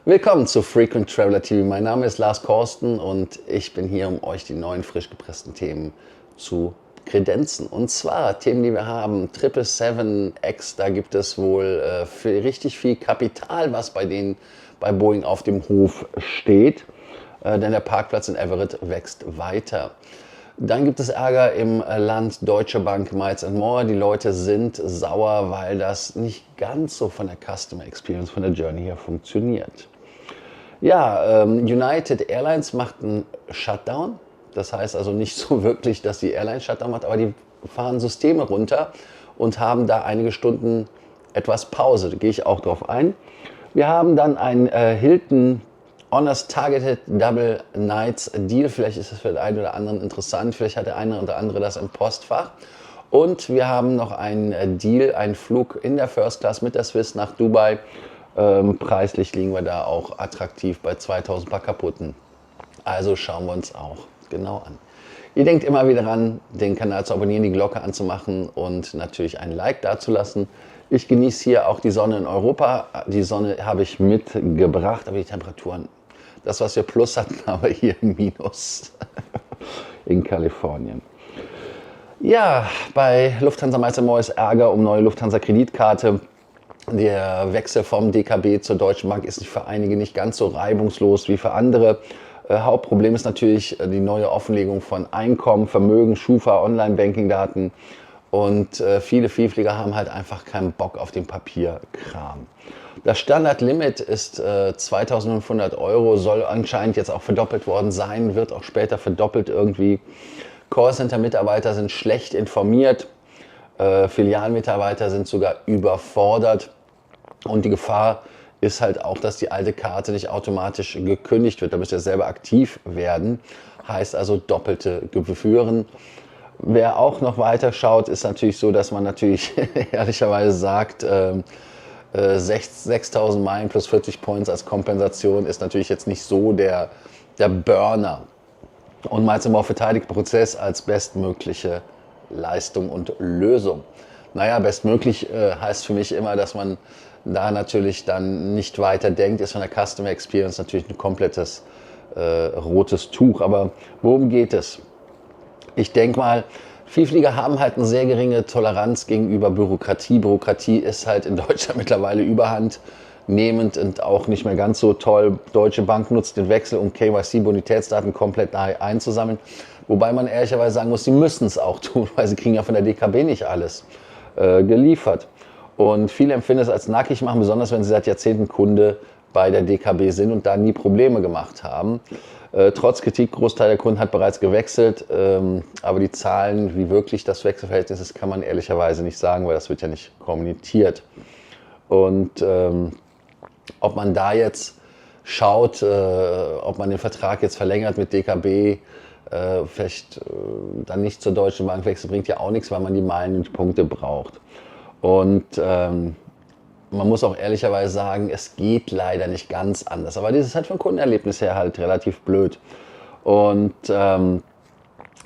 Willkommen zu Frequent Traveler TV. Mein Name ist Lars Korsten und ich bin hier, um euch die neuen, frisch gepressten Themen zu kredenzen. Und zwar Themen, die wir haben: 777X, da gibt es wohl für richtig viel Kapital, was bei Boeing auf dem Hof steht. Denn der Parkplatz in Everett wächst weiter. Dann gibt es Ärger im Land Deutsche Bank, Miles More. Die Leute sind sauer, weil das nicht ganz so von der Customer Experience, von der Journey her funktioniert. Ja, United Airlines macht einen Shutdown. Das heißt also nicht so wirklich, dass die Airline Shutdown macht, aber die fahren Systeme runter und haben da einige Stunden etwas Pause. Da gehe ich auch drauf ein. Wir haben dann ein Hilton Honors Targeted Double Nights Deal. Vielleicht ist das für den einen oder anderen interessant. Vielleicht hat der eine oder andere das im Postfach. Und wir haben noch einen Deal, einen Flug in der First Class mit der Swiss nach Dubai. Preislich liegen wir da auch attraktiv bei 2000 paar kaputten. Also schauen wir uns auch genau an. Ihr denkt immer wieder ran, den Kanal zu abonnieren, die Glocke anzumachen und natürlich ein Like dazulassen. Ich genieße hier auch die Sonne in Europa. Die Sonne habe ich mitgebracht, aber die Temperaturen, das was wir Plus hatten, aber hier Minus in Kalifornien. Ja, bei Lufthansa Miles More ist Ärger um neue Lufthansa-Kreditkarte. Der Wechsel vom DKB zur Deutschen Bank ist für einige nicht ganz so reibungslos wie für andere. Hauptproblem ist natürlich die neue Offenlegung von Einkommen, Vermögen, Schufa, Online-Banking-Daten. Und viele Vielflieger haben halt einfach keinen Bock auf den Papierkram. Das Standardlimit ist 2.500 €, soll anscheinend jetzt auch verdoppelt worden sein, wird auch später verdoppelt irgendwie. Callcenter-Mitarbeiter sind schlecht informiert, Filialmitarbeiter sind sogar überfordert. Und die Gefahr ist halt auch, dass die alte Karte nicht automatisch gekündigt wird. Da müsst ihr selber aktiv werden, heißt also doppelte Gebühren. Wer auch noch weiter schaut, ist natürlich so, dass man natürlich ehrlicherweise sagt, 6.000 Meilen plus 40 Points als Kompensation ist natürlich jetzt nicht so der Burner. Und Miles More verteidigt Prozess als bestmögliche Leistung und Lösung. Naja, bestmöglich heißt für mich immer, dass man da natürlich dann nicht weiter denkt, ist von der Customer Experience natürlich ein komplettes rotes Tuch. Aber worum geht es? Ich denke mal, Vielflieger haben halt eine sehr geringe Toleranz gegenüber Bürokratie. Bürokratie ist halt in Deutschland mittlerweile überhandnehmend und auch nicht mehr ganz so toll. Deutsche Bank nutzt den Wechsel, um KYC-Bonitätsdaten komplett einzusammeln. Wobei man ehrlicherweise sagen muss, sie müssen es auch tun, weil sie kriegen ja von der DKB nicht alles geliefert. Und viele empfinden es als nackig machen, besonders wenn sie seit Jahrzehnten Kunde bei der DKB sind und da nie Probleme gemacht haben. Trotz Kritik, Großteil der Kunden hat bereits gewechselt, aber die Zahlen, wie wirklich das Wechselverhältnis ist, kann man ehrlicherweise nicht sagen, weil das wird ja nicht kommuniziert. Und ob man da jetzt schaut, ob man den Vertrag jetzt verlängert mit DKB, vielleicht dann nicht zur Deutschen Bank wechselt, bringt ja auch nichts, weil man die Meilen und Punkte braucht. Und man muss auch ehrlicherweise sagen, es geht leider nicht ganz anders. Aber das ist halt vom Kundenerlebnis her halt relativ blöd. Und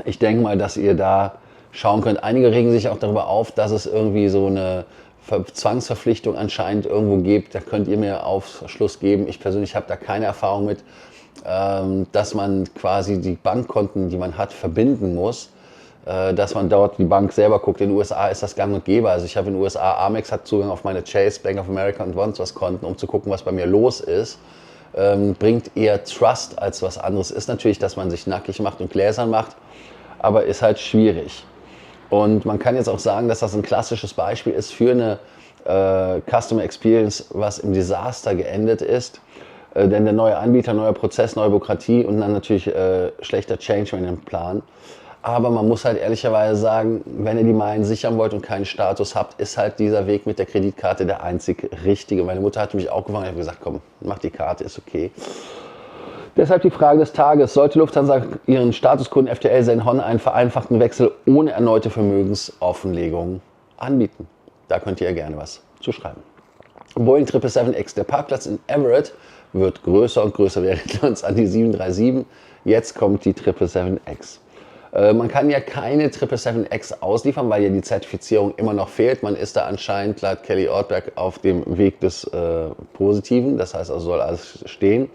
ich denke mal, dass ihr da schauen könnt. Einige regen sich auch darüber auf, dass es irgendwie so eine Zwangsverpflichtung anscheinend irgendwo gibt. Da könnt ihr mir Aufschluss geben. Ich persönlich habe da keine Erfahrung mit, dass man quasi die Bankkonten, die man hat, verbinden muss. Dass man dort die Bank selber guckt. In den USA ist das gang und gäbe. Also ich habe in den USA, Amex hat Zugang auf meine Chase, Bank of America und sonst was Konten, um zu gucken, was bei mir los ist. Bringt eher Trust als was anderes. Ist natürlich, dass man sich nackig macht und gläsern macht, aber ist halt schwierig. Und man kann jetzt auch sagen, dass das ein klassisches Beispiel ist für eine Customer Experience, was im Desaster geendet ist. Denn der neue Anbieter, neuer Prozess, neue Bürokratie und dann natürlich schlechter Change Management-Plan. Aber man muss halt ehrlicherweise sagen, wenn ihr die Meilen sichern wollt und keinen Status habt, ist halt dieser Weg mit der Kreditkarte der einzig richtige. Meine Mutter hat mich auch gefangen und hat gesagt, komm, mach die Karte, ist okay. Deshalb die Frage des Tages: Sollte Lufthansa ihren Statuskunden FTL Senhon einen vereinfachten Wechsel ohne erneute Vermögensoffenlegung anbieten? Da könnt ihr gerne was zu schreiben. Boeing 777X, der Parkplatz in Everett wird größer und größer. Wir erinnern uns an die 737, jetzt kommt die 777X. Man kann ja keine 777X ausliefern, weil ja die Zertifizierung immer noch fehlt. Man ist da anscheinend laut Kelly Ortberg auf dem Weg des Positiven, das heißt also soll alles stehen.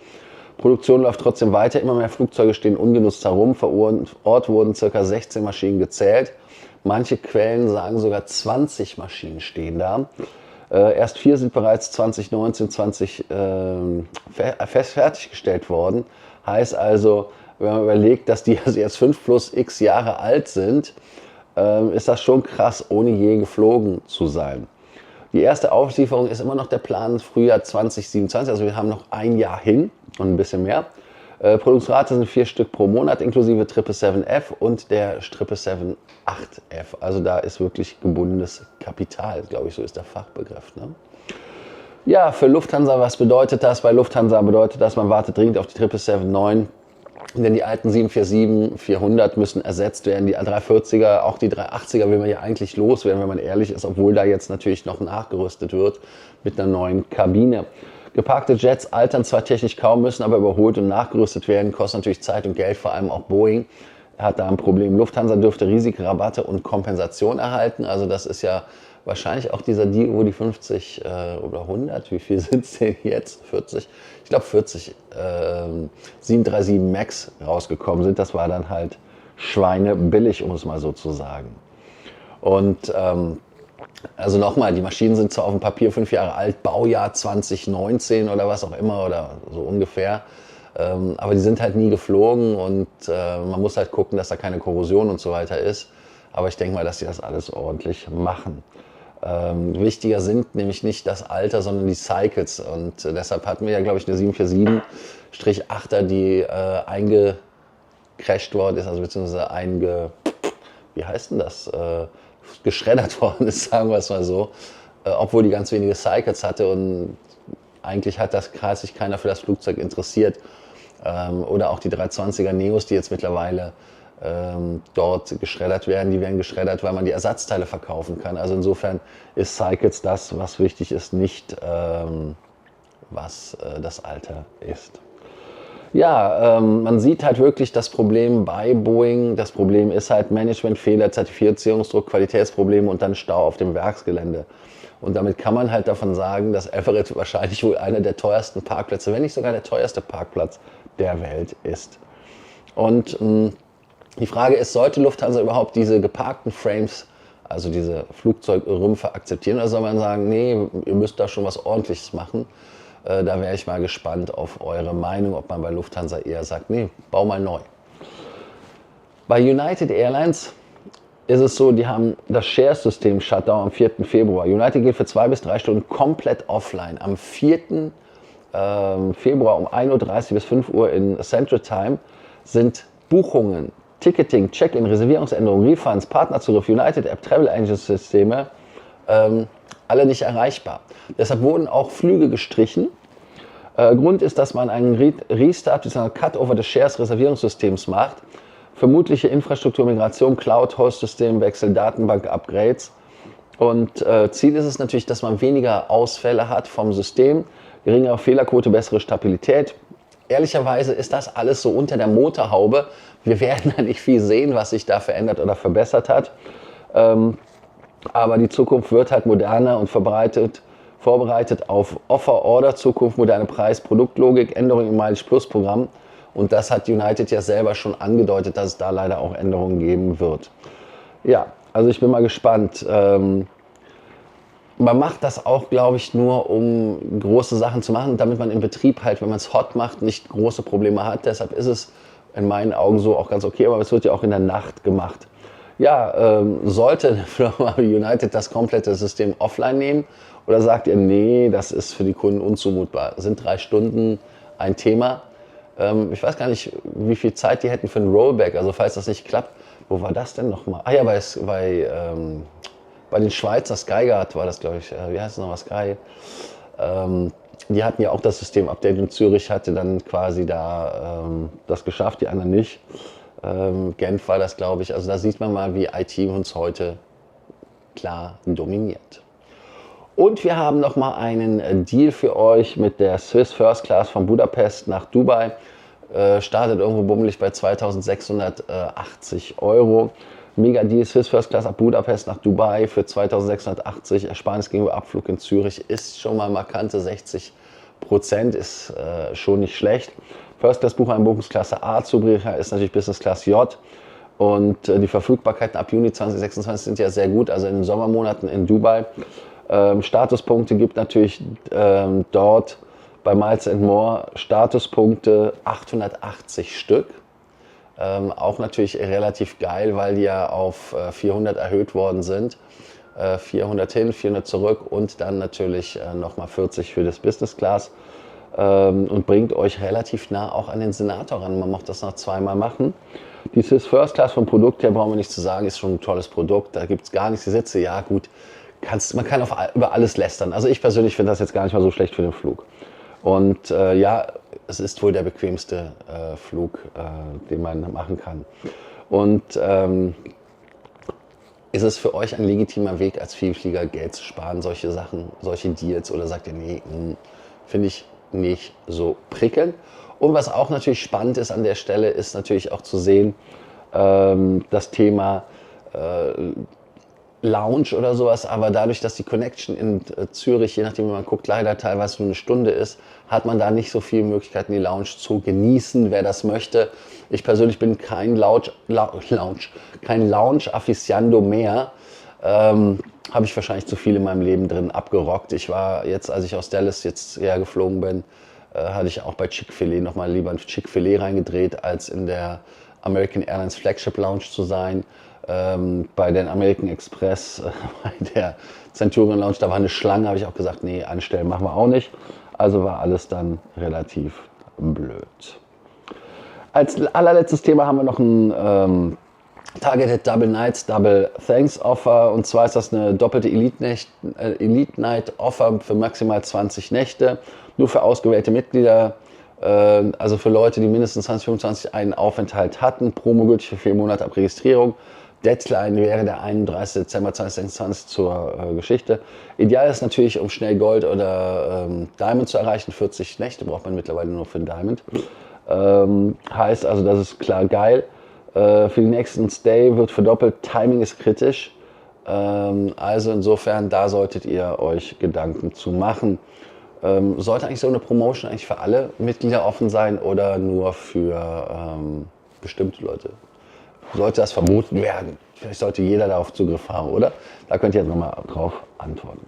Produktion läuft trotzdem weiter, immer mehr Flugzeuge stehen ungenutzt herum. Vor Ort wurden ca. 16 Maschinen gezählt. Manche Quellen sagen sogar 20 Maschinen stehen da. Erst 4 sind bereits 2019, fertiggestellt worden. Heißt also, wenn man überlegt, dass die also jetzt 5 plus x Jahre alt sind, ist das schon krass, ohne je geflogen zu sein. Die erste Auslieferung ist immer noch der Plan Frühjahr 2027, also wir haben noch ein Jahr hin und ein bisschen mehr. Produktionsrate sind 4 Stück pro Monat, inklusive 777F und der 777-8F. Also da ist wirklich gebundenes Kapital, glaube ich, so ist der Fachbegriff. Ne? Ja, für Lufthansa, was bedeutet das? Bei Lufthansa bedeutet das, man wartet dringend auf die 777-9. Denn die alten 747-400 müssen ersetzt werden. Die A340er, auch die 380er will man ja eigentlich loswerden, wenn man ehrlich ist, obwohl da jetzt natürlich noch nachgerüstet wird mit einer neuen Kabine. Geparkte Jets altern zwar technisch kaum, müssen aber überholt und nachgerüstet werden, kostet natürlich Zeit und Geld, vor allem auch Boeing hat da ein Problem. Lufthansa dürfte riesige Rabatte und Kompensation erhalten, also das ist ja wahrscheinlich auch dieser Deal, wo die 50 oder 100, wie viel sind es denn jetzt? 40? Ich glaube 40 737 MAX rausgekommen sind. Das war dann halt schweinebillig, um es mal so zu sagen. Und also nochmal, die Maschinen sind zwar auf dem Papier 5 Jahre alt, Baujahr 2019 oder was auch immer oder so ungefähr. Aber die sind halt nie geflogen und man muss halt gucken, dass da keine Korrosion und so weiter ist. Aber ich denke mal, dass die das alles ordentlich machen. Wichtiger sind nämlich nicht das Alter, sondern die Cycles. Und deshalb hatten wir ja, glaube ich, eine 747-8er, die eingecrashed worden ist, also beziehungsweise wie heißt denn das? Geschreddert worden ist, sagen wir es mal so. Obwohl die ganz wenige Cycles hatte und eigentlich hat sich keiner für das Flugzeug interessiert. Oder auch die 320er Neos, die jetzt mittlerweile dort geschreddert werden, die werden geschreddert, weil man die Ersatzteile verkaufen kann. Also insofern ist Cycles das, was wichtig ist, nicht was das Alter ist. Ja, man sieht halt wirklich das Problem bei Boeing. Das Problem ist halt Managementfehler, Zertifizierungsdruck, Qualitätsprobleme und dann Stau auf dem Werksgelände. Und damit kann man halt davon sagen, dass Everett wahrscheinlich wohl einer der teuersten Parkplätze, wenn nicht sogar der teuerste Parkplatz der Welt ist. Und die Frage ist, sollte Lufthansa überhaupt diese geparkten Frames, also diese Flugzeugrümpfe akzeptieren, oder soll man sagen, nee, ihr müsst da schon was Ordentliches machen? Da wäre ich mal gespannt auf eure Meinung, ob man bei Lufthansa eher sagt, nee, bau mal neu. Bei United Airlines ist es so, die haben das Share-System Shutdown am 4. Februar. United geht für 2 bis 3 Stunden komplett offline. Am 4. Februar um 1.30 Uhr bis 5 Uhr in Central Time sind Buchungen, Ticketing, Check-in, Reservierungsänderungen, Refunds, Partnerzugriff, United App, Travel Angel Systeme, alle nicht erreichbar. Deshalb wurden auch Flüge gestrichen. Grund ist, dass man einen Restart, einen Cut-over des Shares-Reservierungssystems macht. Vermutliche Infrastruktur, Migration, Cloud, Host-Systemwechsel, Datenbank-Upgrades. Und Ziel ist es natürlich, dass man weniger Ausfälle hat vom System, geringere Fehlerquote, bessere Stabilität. Ehrlicherweise ist das alles so unter der Motorhaube. Wir werden da nicht viel sehen, was sich da verändert oder verbessert hat. Aber die Zukunft wird halt moderner und vorbereitet auf Offer-Order-Zukunft, moderne Preis-Produktlogik, Änderungen im Mileage-Plus-Programm. Und das hat United ja selber schon angedeutet, dass es da leider auch Änderungen geben wird. Ja, also ich bin mal gespannt. Man macht das auch, glaube ich, nur um große Sachen zu machen, damit man im Betrieb halt, wenn man es hot macht, nicht große Probleme hat. Deshalb ist es in meinen Augen so auch ganz okay, aber es wird ja auch in der Nacht gemacht. Ja, sollte eine Firma wie United das komplette System offline nehmen oder sagt ihr, nee, das ist für die Kunden unzumutbar? Sind 3 Stunden ein Thema? Ich weiß gar nicht, wie viel Zeit die hätten für ein Rollback, also falls das nicht klappt. Wo war das denn nochmal? Ah ja, bei den Schweizer Skyguard war das, glaube ich, wie heißt es nochmal, Sky? Die hatten ja auch das System-Update und Zürich hatte dann quasi da das geschafft, die anderen nicht. Genf war das, glaube ich. Also da sieht man mal, wie IT uns heute klar dominiert. Und wir haben nochmal einen Deal für euch mit der Swiss First Class von Budapest nach Dubai. startet irgendwo bummelig bei 2.680 Euro. Mega Deal, Swiss First Class ab Budapest nach Dubai für 2.680. Ersparnis gegenüber Abflug in Zürich ist schon mal markante 60%, ist schon nicht schlecht. First Class Buchungsklasse A zu Brecha ist natürlich Business Class J. Und die Verfügbarkeiten ab Juni 2026 sind ja sehr gut, also in den Sommermonaten in Dubai. Statuspunkte gibt natürlich dort bei Miles & More Statuspunkte 880 Stück. Auch natürlich relativ geil, weil die ja auf 400 erhöht worden sind. 400 hin, 400 zurück und dann natürlich nochmal 40 für das Business Class. Und bringt euch relativ nah auch an den Senator ran. Man macht das noch zweimal machen. Die Swiss First Class vom Produkt her, brauchen wir nicht zu sagen, ist schon ein tolles Produkt. Da gibt es gar nichts. Die Sitze, ja gut, man kann über alles lästern. Also ich persönlich finde das jetzt gar nicht mal so schlecht für den Flug. Und ja, es ist wohl der bequemste Flug, den man machen kann. Und ist es für euch ein legitimer Weg, als Vielflieger Geld zu sparen, solche Sachen, solche Deals? Oder sagt ihr, nee, finde ich nicht so prickelnd? Und was auch natürlich spannend ist an der Stelle, ist natürlich auch zu sehen, das Thema Lounge oder sowas, aber dadurch, dass die Connection in Zürich, je nachdem wie man guckt, leider teilweise nur eine Stunde ist, hat man da nicht so viele Möglichkeiten, die Lounge zu genießen, wer das möchte. Ich persönlich bin kein Lounge-Afficionado mehr. Habe ich wahrscheinlich zu viel in meinem Leben drin abgerockt. Ich war jetzt, als ich aus Dallas jetzt hergeflogen bin, hatte ich auch bei Chick-fil-A nochmal lieber ein Chick-fil-A reingedreht, als in der American Airlines Flagship Lounge zu sein. Bei den American Express, bei der Centurion Lounge, da war eine Schlange, habe ich auch gesagt, nee, anstellen machen wir auch nicht. Also war alles dann relativ blöd. Als allerletztes Thema haben wir noch ein Targeted Double Nights, Double Thanks Offer. Und zwar ist das eine doppelte Elite Night Offer für maximal 20 Nächte. Nur für ausgewählte Mitglieder, also für Leute, die mindestens 2025 einen Aufenthalt hatten. Promo gültig für 4 Monate ab Registrierung. Deadline wäre der 31. Dezember 2026 zur Geschichte. Ideal ist natürlich, um schnell Gold oder Diamond zu erreichen. 40 Nächte braucht man mittlerweile nur für den Diamond. Heißt also, das ist klar geil. Für den nächsten Stay wird verdoppelt. Timing ist kritisch. Also insofern, da solltet ihr euch Gedanken zu machen. Sollte eigentlich so eine Promotion eigentlich für alle Mitglieder offen sein oder nur für bestimmte Leute? Sollte das verboten werden? Vielleicht sollte jeder darauf Zugriff haben, oder? Da könnt ihr jetzt nochmal drauf antworten.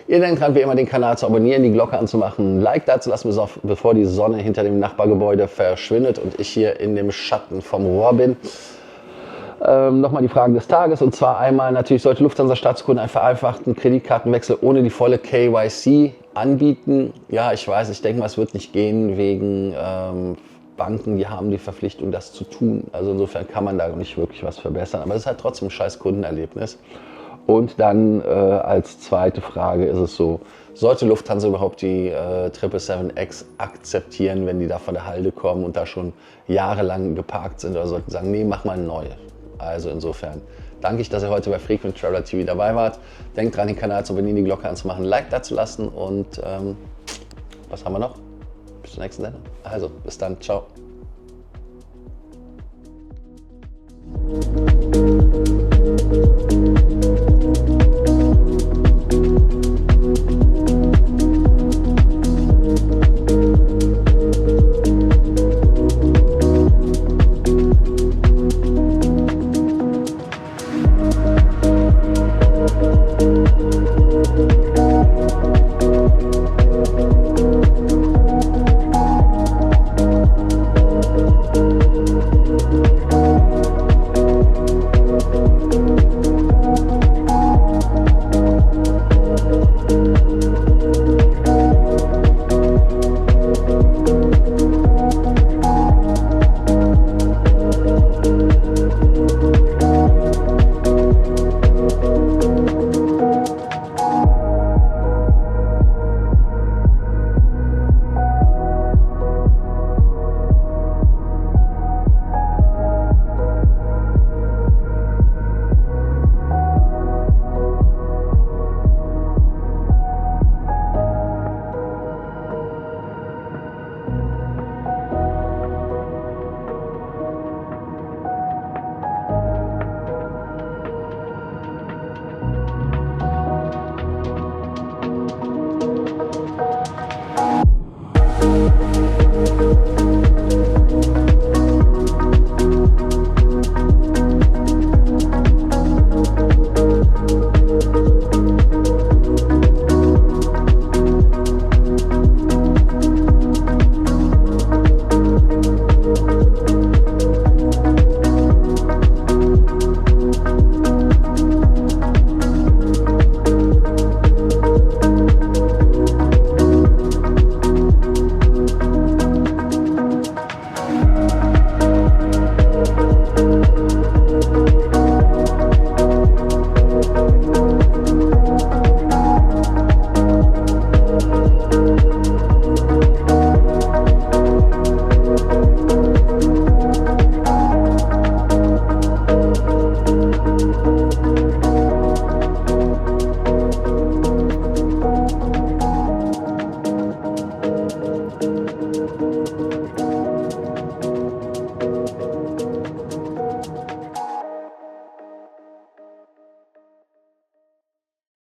Ihr denkt dran, wie immer den Kanal zu abonnieren, die Glocke anzumachen, ein Like dazulassen, bevor die Sonne hinter dem Nachbargebäude verschwindet und ich hier in dem Schatten vom Rohr bin. Nochmal die Fragen des Tages, und zwar einmal natürlich, sollte Lufthansa Staatskunden einen vereinfachten Kreditkartenwechsel ohne die volle KYC anbieten? Ja, ich weiß, ich denke mal, es wird nicht gehen wegen Banken, die haben die Verpflichtung, das zu tun. Also insofern kann man da nicht wirklich was verbessern, aber es ist halt trotzdem ein scheiß Kundenerlebnis. Und dann als zweite Frage ist es so, sollte Lufthansa überhaupt die 777X akzeptieren, wenn die da von der Halde kommen und da schon jahrelang geparkt sind, oder sollten sagen, nee, mach mal eine neue. Also insofern danke ich, dass ihr heute bei Frequent Traveler TV dabei wart. Denkt dran, den Kanal zu abonnieren, die Glocke anzumachen, ein Like dazulassen und was haben wir noch? Bis zur nächsten Sendung. Also, bis dann, ciao.